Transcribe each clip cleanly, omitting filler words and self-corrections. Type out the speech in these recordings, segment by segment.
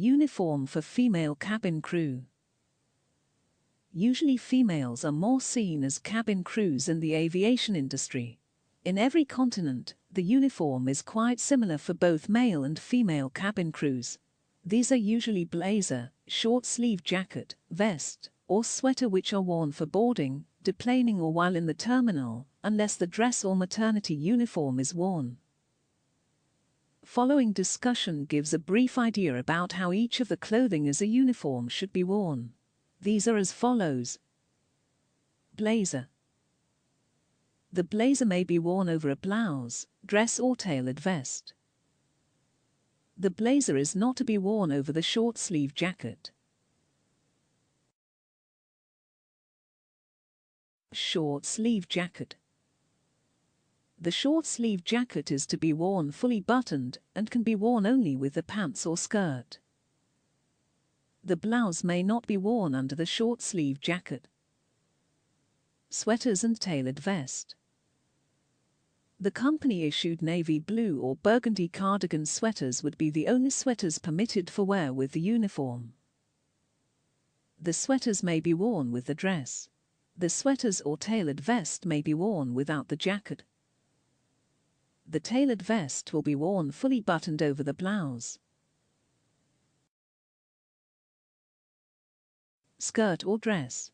Uniform for female cabin crew. Usually females are more seen as cabin crews in the aviation industry. In every continent, the uniform is quite similar for both male and female cabin crews. These are usually blazer, short-sleeved jacket, vest, or sweater which are worn for boarding, deplaning or while in the terminal, unless the dress or maternity uniform is worn. Following discussion gives a brief idea about how each of the clothing as a uniform should be worn. These are as follows. Blazer. The blazer may be worn over a blouse, dress or tailored vest. The blazer is not to be worn over the short-sleeved jacket. Short-sleeved jacket. The short-sleeved jacket is to be worn fully buttoned and can be worn only with the pants or skirt. The blouse may not be worn under the short-sleeved jacket. Sweaters and tailored vest. The company-issued navy blue or burgundy cardigan sweaters would be the only sweaters permitted for wear with the uniform. The sweaters may be worn with the dress. The sweaters or tailored vest may be worn without the jacket. The tailored vest will be worn fully buttoned over the blouse. Skirt or dress.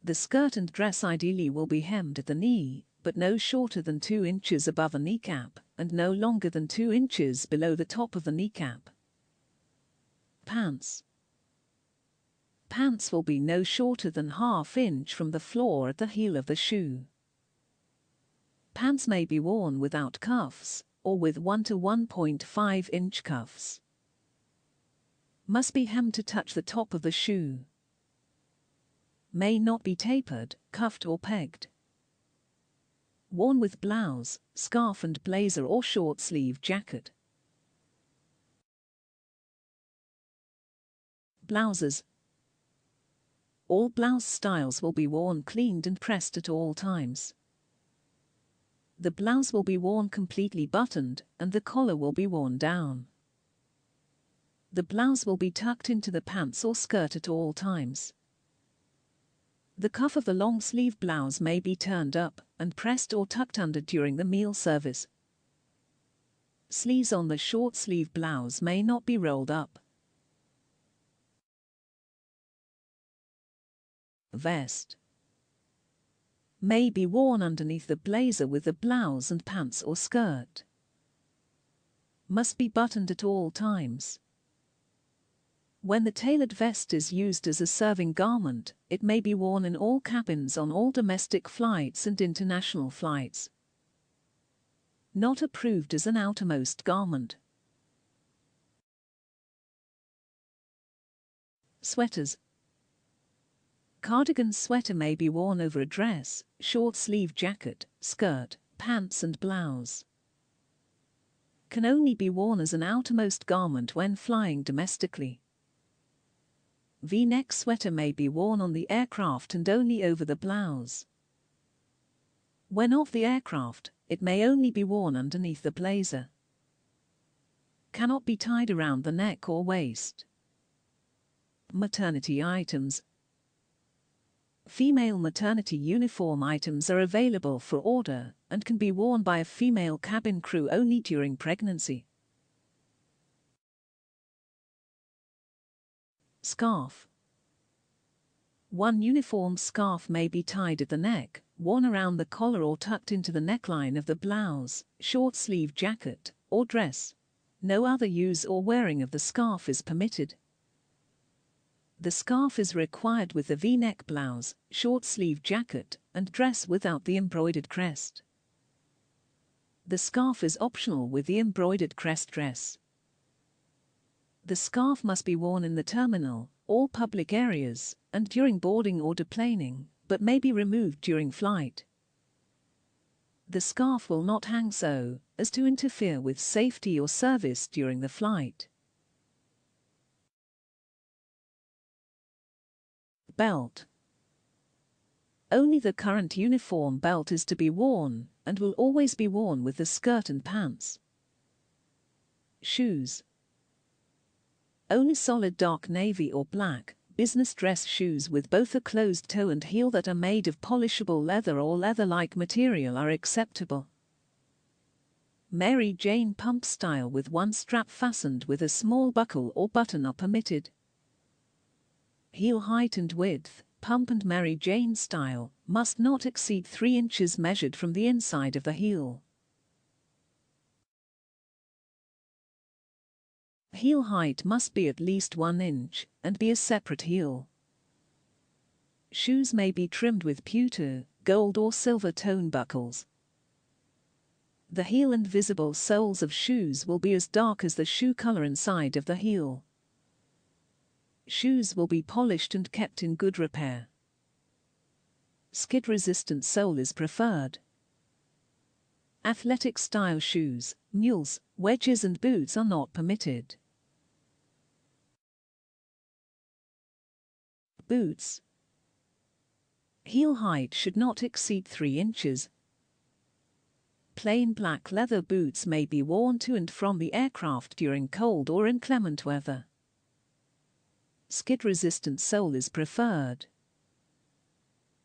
The skirt and dress ideally will be hemmed at the knee, but no shorter than 2 inches above the kneecap, and no longer than 2 inches below the top of the kneecap. Pants. Pants will be no shorter than ½ inch from the floor at the heel of the shoe. Pants may be worn without cuffs, or with 1 to 1.5 inch cuffs. Must be hemmed to touch the top of the shoe. May not be tapered, cuffed or pegged. Worn with blouse, scarf and blazer or short-sleeved jacket. Blouses. All blouse styles will be worn cleaned and pressed at all times. The blouse will be worn completely buttoned and the collar will be worn down. The blouse will be tucked into the pants or skirt at all times. The cuff of the long-sleeve blouse may be turned up and pressed or tucked under during the meal service. Sleeves on the short-sleeve blouse may not be rolled up. Vest. May be worn underneath the blazer with the blouse and pants or skirt. Must be buttoned at all times. When the tailored vest is used as a serving garment, it may be worn in all cabins on all domestic flights and international flights. Not approved as an outermost garment. Sweaters. Cardigan sweater may be worn over a dress, short-sleeved jacket, skirt, pants and blouse. Can only be worn as an outermost garment when flying domestically. V-neck sweater may be worn on the aircraft and only over the blouse. When off the aircraft, it may only be worn underneath the blazer. Cannot be tied around the neck or waist. Maternity items. Female maternity uniform items are available for order and can be worn by a female cabin crew only during pregnancy. Scarf. One uniform scarf may be tied at the neck, worn around the collar or tucked into the neckline of the blouse, short-sleeved jacket, or dress. No other use or wearing of the scarf is permitted. The scarf is required with the V-neck blouse, short-sleeved jacket, and dress without the embroidered crest. The scarf is optional with the embroidered crest dress. The scarf must be worn in the terminal, all public areas, and during boarding or deplaning, but may be removed during flight. The scarf will not hang so as to interfere with safety or service during the flight. Belt. Only the current uniform belt is to be worn and will always be worn with the skirt and pants. Shoes. Only solid dark navy or black, business dress shoes with both a closed toe and heel that are made of polishable leather or leather-like material are acceptable. Mary Jane pump style with one strap fastened with a small buckle or button are permitted. Heel height and width, pump and Mary Jane style, must not exceed 3 inches measured from the inside of the heel. Heel height must be at least 1 inch and be a separate heel. Shoes may be trimmed with pewter, gold or silver tone buckles. The heel and visible soles of shoes will be as dark as the shoe color inside of the heel. Shoes will be polished and kept in good repair. Skid-resistant sole is preferred. Athletic-style shoes, mules, wedges and boots are not permitted. Boots. Heel height should not exceed 3 inches. Plain black leather boots may be worn to and from the aircraft during cold or inclement weather. Skid-resistant sole is preferred.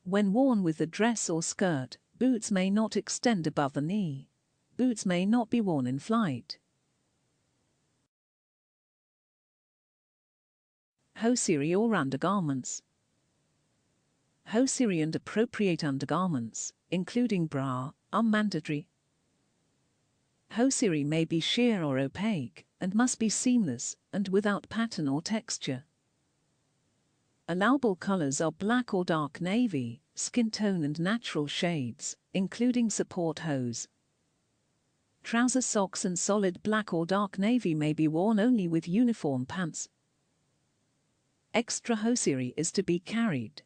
When worn with a dress or skirt, boots may not extend above the knee. Boots may not be worn in flight. Hosiery or undergarments. Hosiery and appropriate undergarments, including bra, are mandatory. Hosiery may be sheer or opaque, and must be seamless and without pattern or texture. Allowable colors are black or dark navy, skin tone and natural shades, including support hose. Trouser socks and solid black or dark navy may be worn only with uniform pants. Extra hosiery is to be carried.